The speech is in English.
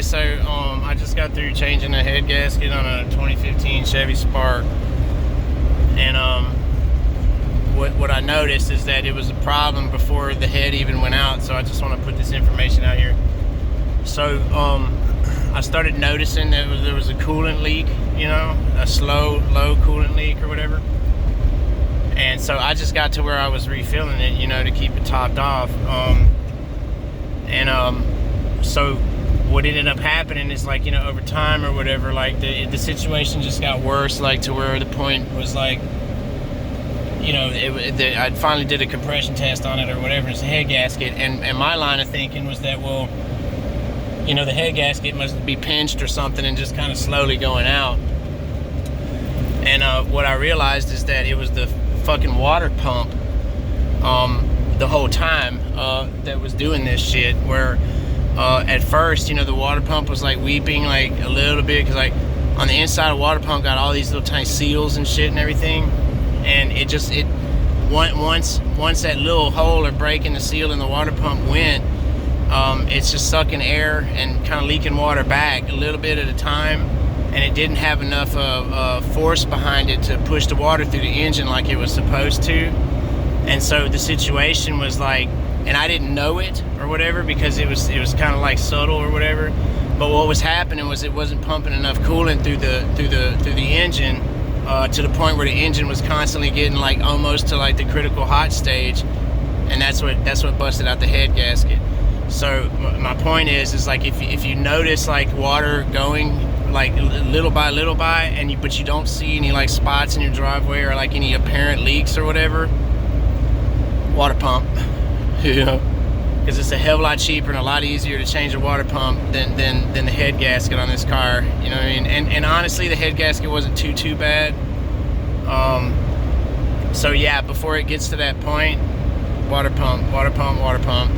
So I just got through changing a head gasket on a 2015 Chevy Spark, and what I noticed is that it was a problem before the head even went out. So I just want to put this information out here. So I started noticing that there was a coolant leak, you know, a low coolant leak or whatever. And so I just got to where I was refilling it, you know, to keep it topped off. So what ended up happening is, like, you know, over time or whatever, like the situation just got worse, like to where the point was like, you know, I finally did a compression test on it or whatever. It's a head gasket, and my line of thinking was that, well, you know, the head gasket must be pinched or something and just kind of slowly going out. And what I realized is that it was the fucking water pump the whole time that was doing this shit, where at first, you know, the water pump was like weeping like a little bit, because like on the inside of the water pump got all these little tiny seals and shit and everything, and once that little hole or break in the seal in the water pump went, it's just sucking air and kind of leaking water back a little bit at a time, and it didn't have enough force behind it to push the water through the engine like it was supposed to. And so the situation was like, and I didn't know it or whatever, because it was kind of like subtle or whatever. But what was happening was it wasn't pumping enough coolant through the engine to the point where the engine was constantly getting like almost to like the critical hot stage, and that's what busted out the head gasket. So my point is like, if you notice like water going like little by little by, but you don't see any like spots in your driveway or like any apparent leaks or whatever, water pump. You know, because it's a hell of a lot cheaper and a lot easier to change a water pump than the head gasket on this car. You know what I mean? And honestly, the head gasket wasn't too bad. So yeah, before it gets to that point, water pump.